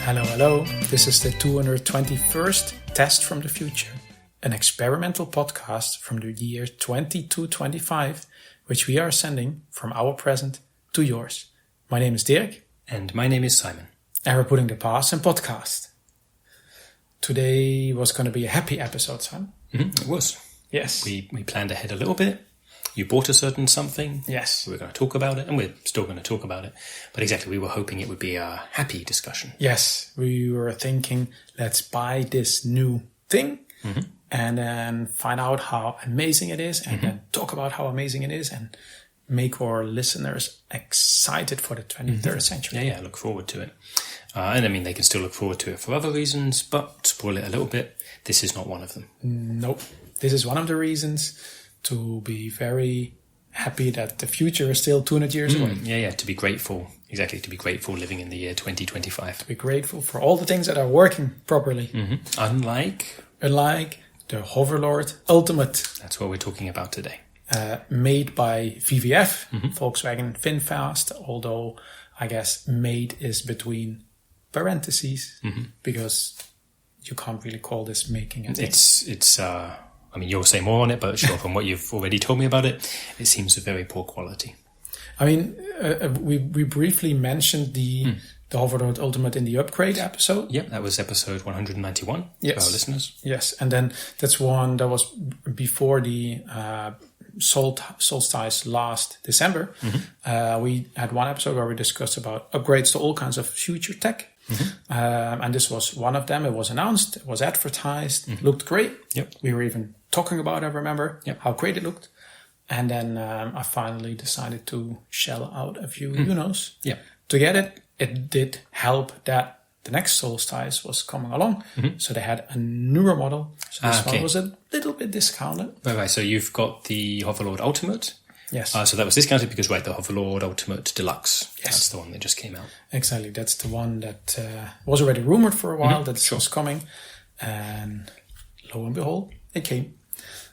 Hello, hello. This is the 221st Test from the Future, an experimental podcast from the year 2225, which we are sending from our present to yours. My name is Dirk. And my name is Simon. And we're putting the past in podcast. Today was going to be a happy episode, Simon. It was. Yes. We planned ahead a little bit. You bought a certain something. Yes. We were going to talk about it, and we're still going to talk about it. But exactly, we were hoping it would be a happy discussion. Yes. We were thinking, let's buy this new thing and then find out how amazing it is and then talk about how amazing it is and make our listeners excited for the 23rd century. Yeah, look forward to it. And I mean, they can still look forward to it for other reasons, but to spoil it a little bit, this is not one of them. Nope. This is one of the reasons to be very happy that the future is still 200 years away. Yeah, to be grateful. Exactly, to be grateful living in the year 2025. To be grateful for all the things that are working properly. Unlike the Hoverlord Ultimate. That's what we're talking about today. Made by VVF, Volkswagen VinFast, although I guess made is between parentheses because you can't really call this making it. It's I mean, you'll say more on it, but sure, from what you've already told me about it, it seems of very poor quality. I mean, we briefly mentioned the Hoverlord Ultimate in the upgrade episode. Yep, that was episode 191 for our listeners. Yes, and then that's one that was before the solstice last December. We had one episode where we discussed about upgrades to all kinds of future tech. And this was one of them. It was announced, it was advertised, looked great. Yep. We were even talking about it, I remember, how great it looked. And then I finally decided to shell out a few euros to get it. It did help that the next solstice was coming along. So they had a newer model. So this one was a little bit discounted. Right. So you've got the Hoverlord Ultimate. Yes. So that was discounted because, the Hoverlord Ultimate Deluxe. Yes. That's the one that just came out. Exactly. That's the one that was already rumored for a while that was coming. And lo and behold, it came.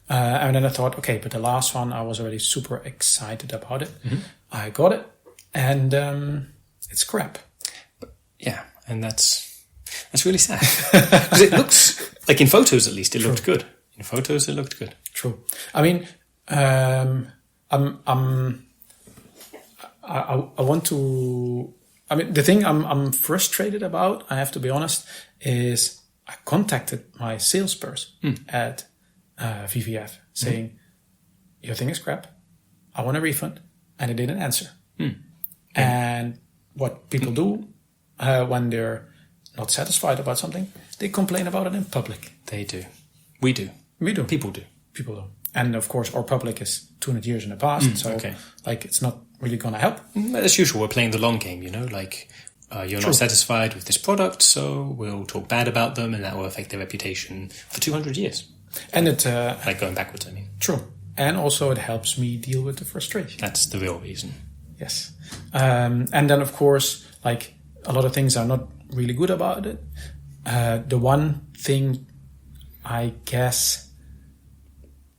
And then I thought, okay, but the last one, I was already super excited about it. I got it. And it's crap. But, yeah. And that's really sad. Because it looks, like in photos at least, it looked good. In photos, it looked good. True. I mean, I want to. I mean, the thing I'm frustrated about, I have to be honest, is I contacted my salesperson at VVF saying, "Your thing is crap. I want a refund," and they didn't answer. And what people do when they're not satisfied about something, they complain about it in public. They do. We do. People do. People do. And of course, our public is 200 years in the past, so it's not really going to help. As usual, we're playing the long game, you're not satisfied with this product, so we'll talk bad about them, and that will affect their reputation for 200 years. And it like going backwards, I mean. True. And also it helps me deal with the frustration. That's the real reason. Yes. And then, of course, a lot of things are not really good about it. The one thing, I guess,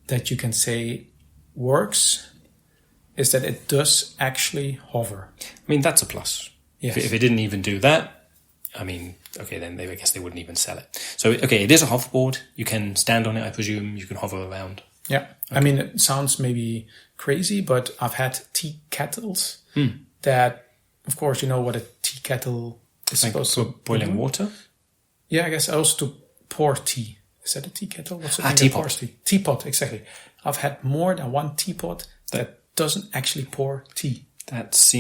that you can say works is that it does actually hover. I mean, that's a plus. Yes. If it didn't even do that, I mean, then I guess they wouldn't even sell it. So, it is a hoverboard. You can stand on it, I presume. You can hover around. Yeah. Okay. I mean, it sounds maybe crazy, but I've had tea kettles that, of course, you know what a tea kettle is supposed to boiling water? Yeah, I guess also to pour tea. Is that a tea kettle? What's the thing teapot. That pours tea? Teapot, exactly. I've had more than one teapot that doesn't actually pour tea. That's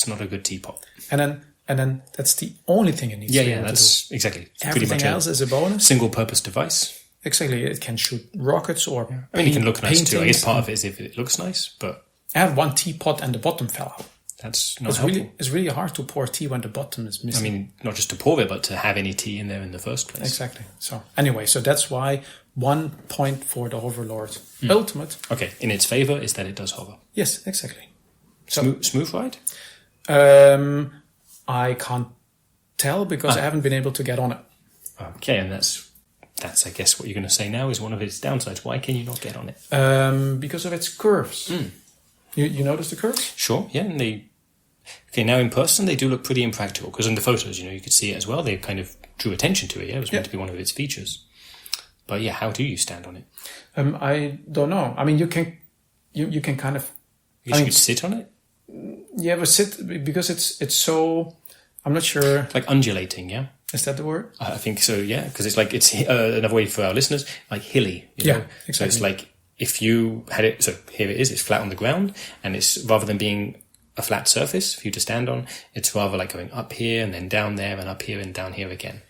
not a good teapot. And then that's the only thing it needs to do. Yeah, that's exactly. Everything pretty much else is a bonus. Single-purpose device. Exactly. It can shoot rockets or I mean, it can look nice too. I guess part of it is if it looks nice, but... I had one teapot and the bottom fell out. That's not helpful. It's really hard to pour tea when the bottom is missing. I mean, not just to pour it, but to have any tea in there in the first place. Exactly. So anyway, that's why 1 point for the Hoverlord Ultimate. Okay, in its favor is that it does hover. Yes, exactly. Smooth ride? I can't tell because I haven't been able to get on it. Okay, and that's I guess what you're going to say now is one of its downsides. Why can you not get on it? Because of its curves. You notice the curves? Sure, yeah, and they Okay, now in person they do look pretty impractical, because in the photos, you could see it as well. They kind of drew attention to it. Yeah, it was meant to be one of its features. But yeah, how do you stand on it? I don't know. I mean, you can kind of. You could sit on it. Yeah, but sit because it's so. I'm not sure. Like undulating, yeah. Is that the word? I think so. Yeah, because it's another way for our listeners, like hilly. Yeah, exactly. So it's like if you had it. So here it is. It's flat on the ground, and it's rather than being a flat surface for you to stand on, it's rather like going up here and then down there and up here and down here again.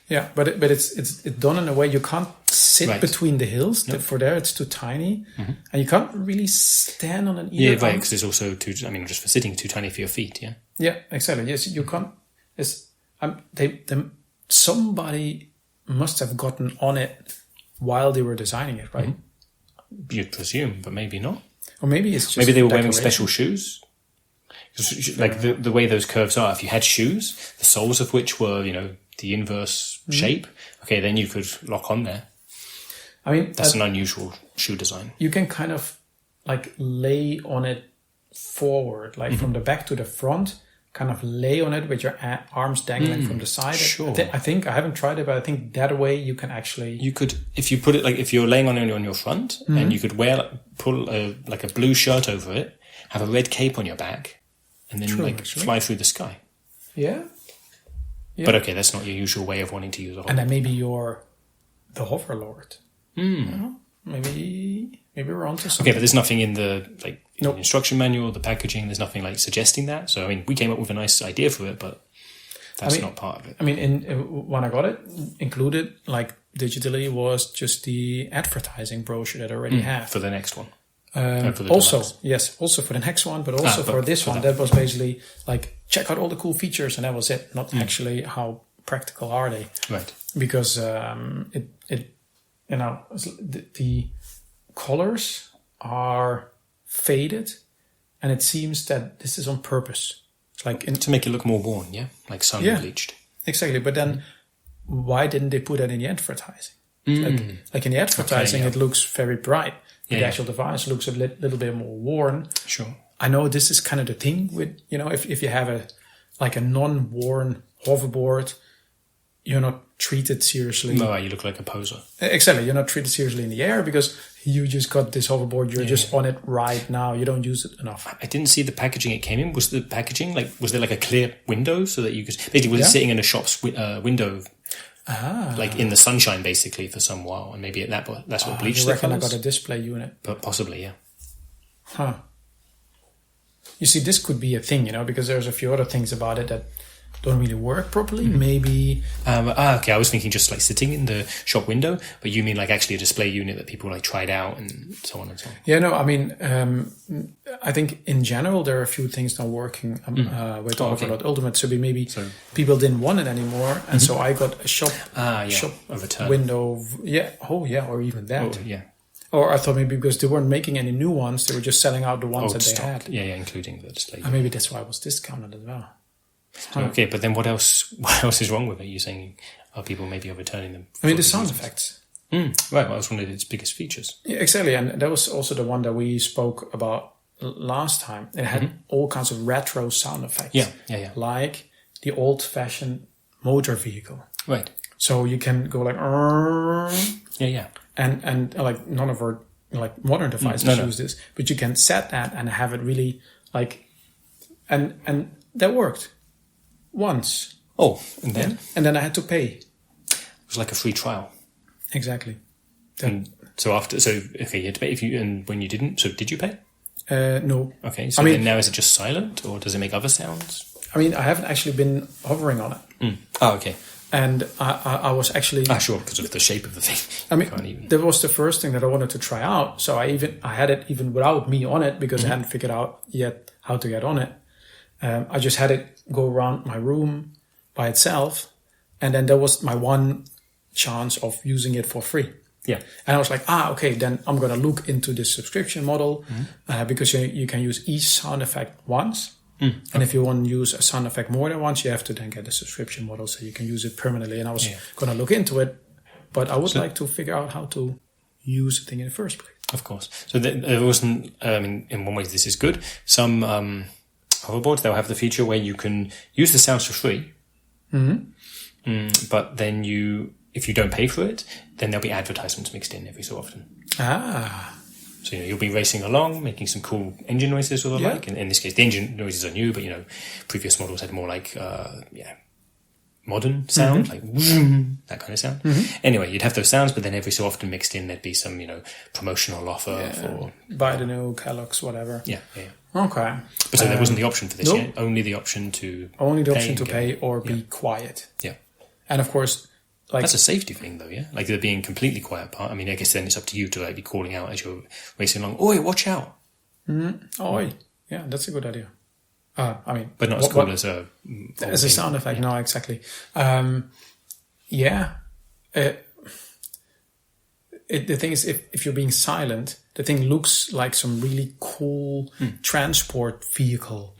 Yeah, but it's done in a way you can't sit between the hills. Nope. For there, it's too tiny, and you can't really stand on an either. Yeah, right. Because it's also just for sitting, too tiny for your feet. Yeah. Yeah, exactly. Yes, you can't. Somebody must have gotten on it while they were designing it, right? You'd presume, but maybe not. Or maybe it's just maybe they were wearing special shoes. Like the way those curves are, if you had shoes, the soles of which were the inverse shape, okay, then you could lock on there. I mean, that's an unusual shoe design. You can kind of like lay on it forward, like from the back to the front. Kind of lay on it with your arms dangling from the side. Sure. I think I haven't tried it, but I think that way you can actually. You could, if you put it like if you're laying on your front, and you could pull a blue shirt over it, have a red cape on your back, and then fly through the sky. Yeah. But okay, that's not your usual way of wanting to use a hoverboard. And then maybe you're the hoverlord. Maybe we're onto something. Okay, but there's nothing in the the instruction manual, the packaging. There's nothing like suggesting that. So I mean, we came up with a nice idea for it, but that's not part of it. I mean, when I got it, included like digitally was just the advertising brochure that I already have for the next one. Also for the next one, but also for this one. That was basically like check out all the cool features, and that was it. Not actually how practical are they, right? Because the colors are faded, and it seems that this is on purpose. It's like to make it look more worn, like sun bleached. Exactly, but then why didn't they put that in the advertising? Like in the advertising, it looks very bright. The actual device looks a little bit more worn. Sure. I know this is kind of the thing with, if you have a non-worn hoverboard, you're not treated seriously. No, you look like a poser. Exactly. You're not treated seriously in the air because you just got this hoverboard. You're just on it right now. You don't use it enough. I didn't see the packaging it came in. Was the packaging was there like a clear window so that you could basically was it sitting in a shop's window? Like in the sunshine, basically, for some while, and maybe that's what bleached the colours. I got a display unit, but possibly, yeah. Huh. You see, this could be a thing, because there's a few other things about it that don't really work properly. Maybe. Okay. I was thinking just like sitting in the shop window, but you mean like actually a display unit that people like tried out and so on and so on. Yeah, no. I mean, I think in general there are a few things not working with Hoverlord Ultimate. So maybe people didn't want it anymore, and so I got a shop window. Yeah. Oh, yeah. Or even that. Oh, yeah. Or I thought maybe because they weren't making any new ones, they were just selling out the ones that they had. Yeah, including the display. Maybe that's why it was discounted as well. Okay, but then what else is wrong with it? You're saying are people maybe overturning them? I mean, the sound effects. Right, well, that was one of its biggest features. Yeah, exactly, and that was also the one that we spoke about last time. It had all kinds of retro sound effects. Yeah. Like the old-fashioned motor vehicle. Right. So you can go like... Yeah. And like none of our like modern devices use this, but you can set that and have it really like... And that worked. Once. Oh, and then? And then I had to pay. It was like a free trial. Exactly. And so you had to pay and when you didn't, so did you pay? No. Okay, so then now is it just silent or does it make other sounds? I mean, I haven't actually been hovering on it. Oh, okay. And I was actually... sure, because of the shape of the thing. I mean, that was the first thing that I wanted to try out. So I had it even without me on it because I hadn't figured out yet how to get on it. I just had it go around my room by itself. And then that was my one chance of using it for free. Yeah. And I was like, okay, then I'm going to look into this subscription model because you can use each sound effect once. And if you want to use a sound effect more than once, you have to then get a subscription model so you can use it permanently. And I was going to look into it, but I would like to figure out how to use the thing in the first place. Of course. So there wasn't, in one way this is good. Some hoverboards, they'll have the feature where you can use the sounds for free. But then if you don't pay for it, then there'll be advertisements mixed in every so often. So you'll be racing along, making some cool engine noises or the like. In this case, the engine noises are new, but previous models had more like modern sound, like that kind of sound. Anyway, you'd have those sounds, but then every so often mixed in, there'd be some promotional offer for buy the new Kellogg's, whatever. Yeah. Okay. But so there wasn't the option for this yet. Only the option to pay or be quiet. Yeah. And of course, that's a safety thing, though, yeah? Like, the being completely quiet part. I mean, I guess then it's up to you to, be calling out as you're racing along, "Oi, watch out!" Oi. Yeah, that's a good idea. But not as cool as a... As a sound effect, no, exactly. The thing is, if you're being silent, the thing looks like some really cool transport vehicle.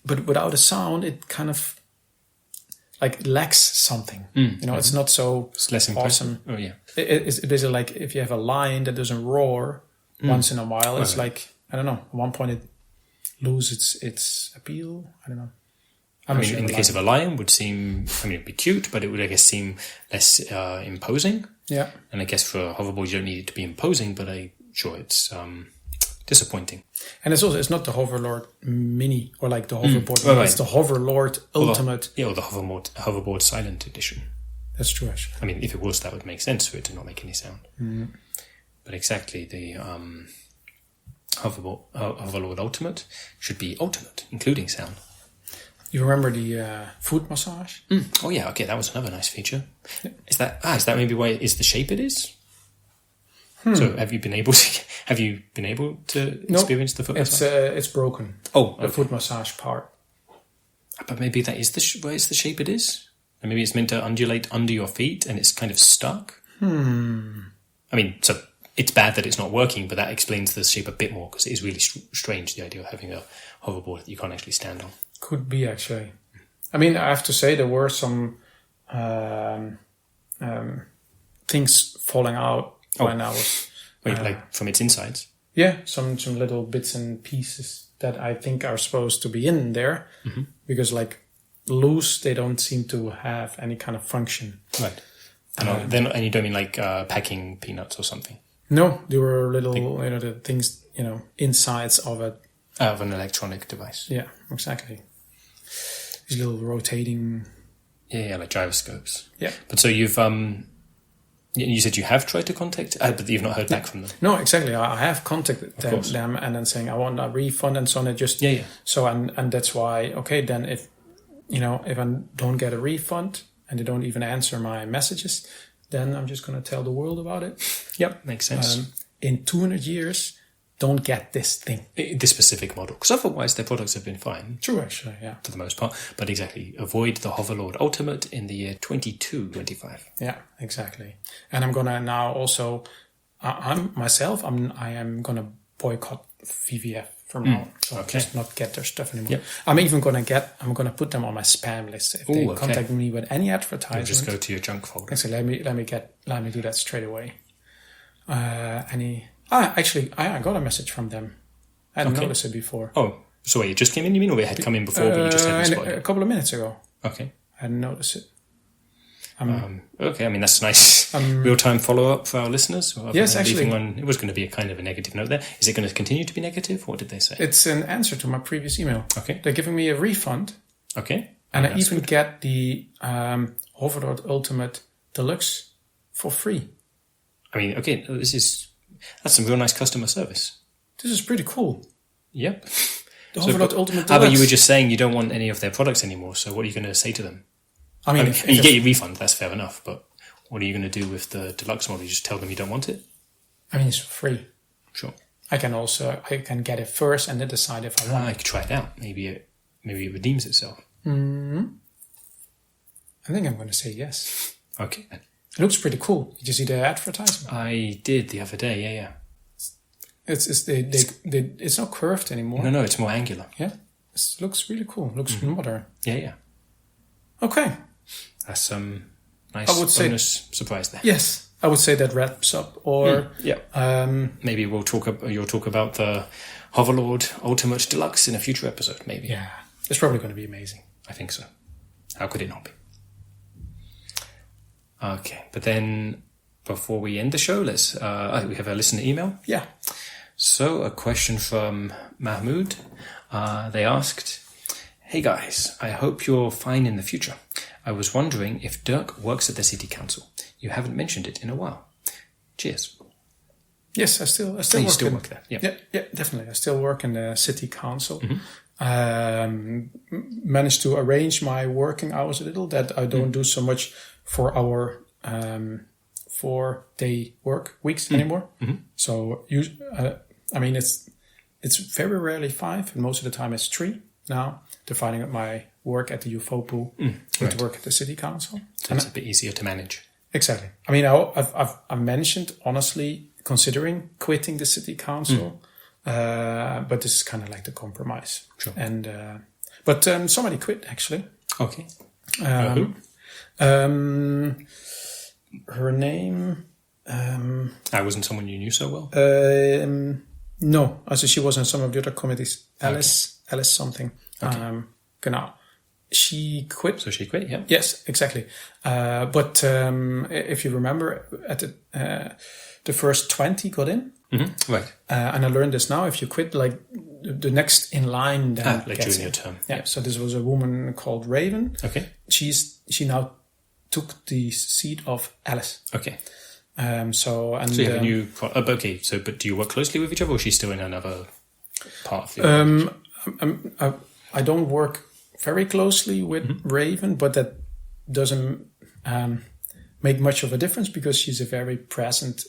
But without a sound, it kind of... lacks something. It's not so it's less awesome. Oh, yeah. It's basically like if you have a lion that doesn't roar once in a while, it's like, I don't know, at one point it loses its appeal. I don't know. In the case of a lion, it'd be cute, but it would, I guess, seem less imposing. Yeah. And I guess for a hoverboard, you don't need it to be imposing, but it's disappointing. And it's not the Hoverlord Mini or like the hoverboard. It's the Hoverlord Ultimate. Or the hoverboard Silent Edition. That's true, actually. If it was, that would make sense for it to not make any sound. But exactly, the Hoverlord Ultimate should be ultimate, including sound. You remember the foot massage? Oh yeah, okay, that was another nice feature. Is that maybe why it is the shape it is? So have you been able to experience the foot massage? It's broken. Oh, okay. The foot massage part. But maybe that is why it's the shape it is? And maybe it's meant to undulate under your feet and it's kind of stuck? So it's bad that it's not working, but that explains the shape a bit more, because it is really strange, the idea of having a hoverboard that you can't actually stand on. Could be, actually. I have to say there were some things falling out when I was... like from its insides? Yeah, some little bits and pieces that I think are supposed to be in there, because loose, they don't seem to have any kind of function. Right. And you don't mean packing peanuts or something? No, they were little, the things, insides of it. Of an electronic device. Yeah, exactly. These little rotating... Yeah, like gyroscopes. Yeah. But so you've... You said you have tried to contact, but you've not heard back from them. No, exactly. I have contacted them and then saying I want a refund and so on. It just So and that's why. Okay, then if I don't get a refund and they don't even answer my messages, then I'm just going to tell the world about it. Yep, makes sense. In 200 years, don't get this thing. This specific model, because otherwise their products have been fine. True, actually, yeah. For the most part. But exactly, avoid the Hoverlord Ultimate in the year 2225. Yeah, exactly. And I'm going to now also, I am going to boycott VVF from now on. So just not get their stuff anymore. Yep. I'm going to put them on my spam list. If they contact me with any advertisement. Just go to your junk folder. So let me do that straight away. I got a message from them. I hadn't noticed it before. Oh, so wait, it just came in, you mean, or it had come in before, but you just hadn't spotted it? A couple of minutes ago. Okay. I hadn't noticed it. Okay, that's nice. Real-time follow-up for our listeners. Yes, actually. It was going to be a kind of a negative note there. Is it going to continue to be negative? What did they say? It's an answer to my previous email. Okay. They're giving me a refund. Okay. And I even get the Hoverlord Ultimate Deluxe for free. Okay, that's some real nice customer service. This is pretty cool. Yep. The Hoverlord Ultimate Deluxe. But you were just saying you don't want any of their products anymore, so what are you going to say to them? If you get your refund, that's fair enough, but what are you going to do with the deluxe model? You just tell them you don't want it? It's free. Sure. I can get it first and then decide if I want it. I could try it out. Maybe it redeems itself. Mm-hmm. I think I'm going to say yes. Okay. It looks pretty cool. Did you see the advertisement? I did the other day, yeah. It's not curved anymore. No, it's more angular. Yeah. It looks really cool. It looks modern. Yeah. Okay. That's some nice bonus surprise there. Yes. I would say that wraps up. Or maybe you'll talk about the Hoverlord Ultimate Deluxe in a future episode. Maybe. Yeah, it's probably going to be amazing. I think so. How could it not be? Okay, but then before we end the show, let's we have a listener email. Yeah. So a question from Mahmud. They asked, "Hey guys, I hope you're fine in the future. I was wondering if Dirk works at the city council. You haven't mentioned it in a while. Cheers." Yes, I still work there. Yeah, definitely. I still work in the city council. Managed to arrange my working hours a little, that I don't do so much for our 4-day work weeks anymore. So it's very rarely 5, and most of the time it's 3 now, dividing up my work at the UFO pool with work at the city council. So it's a bit easier to manage. Exactly. I mean, I've mentioned, honestly, considering quitting the city council, but this is kind of like the compromise. Sure. And but somebody quit, actually. Okay. Who? Her name. I wasn't someone you knew so well. No, also she was in some of the other committees. Alice something. Okay. Genau. She quit. So she quit, yeah. Yes, exactly. But if you remember, at the first 20 got in. Right. And I learned this now. If you quit, like the next in line, then like during your term. Yeah. So this was a woman called Raving. Okay. She now took the seat of Alice. Okay. So you have a new. Okay. So, but do you work closely with each other, or is she still in another part of the? I don't work very closely with Raven, but that doesn't make much of a difference because she's a very present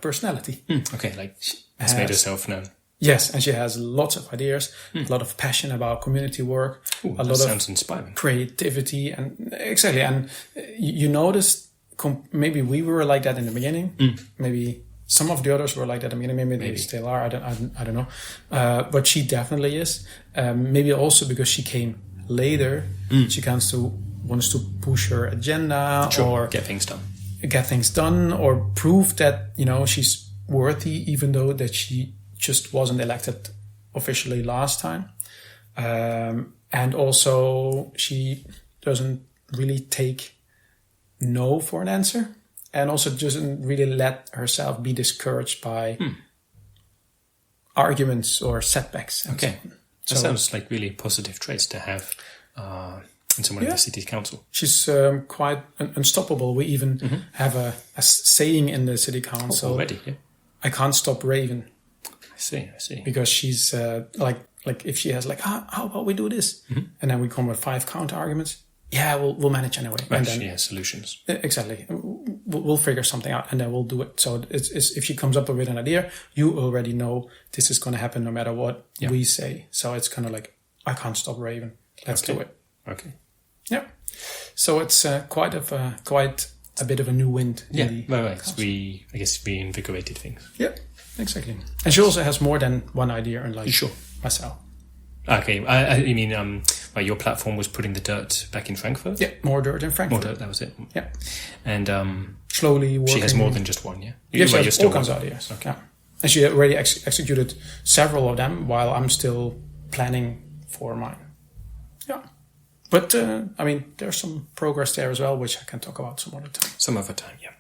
personality. Okay, like has made herself known. Yes, and she has lots of ideas, a lot of passion about community work, a lot sounds of inspiring. Creativity, and exactly. And you noticed maybe we were like that in the beginning. Maybe some of the others were like that in the beginning. Maybe they still are. I don't know. But she definitely is. Maybe also because she came later, she wants to push her agenda or get things done or prove that she's worthy, even though that she just wasn't elected officially last time. And also she doesn't really take no for an answer, and also doesn't really let herself be discouraged by arguments or setbacks. Okay. That sounds like really positive traits to have in someone in the city council. She's quite unstoppable. We even have a saying in the city council. Already, yeah. I can't stop Raven. I see. Because she's like if she has how about we do this? And then we come with 5 counter arguments. Yeah, we'll manage anyway. Right, and then she has solutions. Exactly. We'll figure something out and then we'll do it. So it's if she comes up with an idea, you already know this is going to happen no matter what we say. So it's kind of like, I can't stop Raven. Let's do it. Okay. Yeah. So it's quite a bit of a new wind. Right. I guess reinvigorated things. Yeah, exactly. And she also has more than one idea in life. Sure. Myself. Okay. You mean your platform was putting the dirt back in Frankfurt? Yeah, more dirt in Frankfurt. More dirt, that was it. Yeah. And slowly working. She has more than just one, yeah? Yes, she has all kinds of ideas. Okay. Yeah. And she already executed several of them while I'm still planning for mine. Yeah. But, there's some progress there as well, which I can talk about some other time. Some other time, yeah.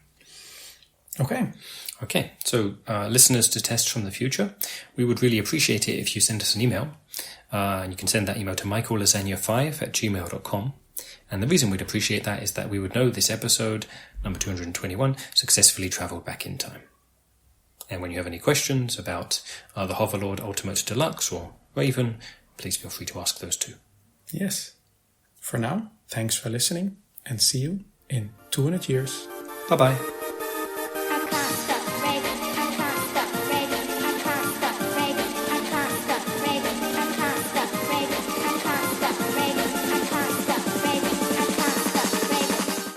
Okay. So, listeners to Test from the Future, we would really appreciate it if you send us an email. And you can send that email to michaellasagna5@gmail.com. And the reason we'd appreciate that is that we would know this episode, number 221, successfully travelled back in time. And when you have any questions about the Hoverlord Ultimate Deluxe or Raven, please feel free to ask those too. Yes. For now, thanks for listening and see you in 200 years. Bye-bye.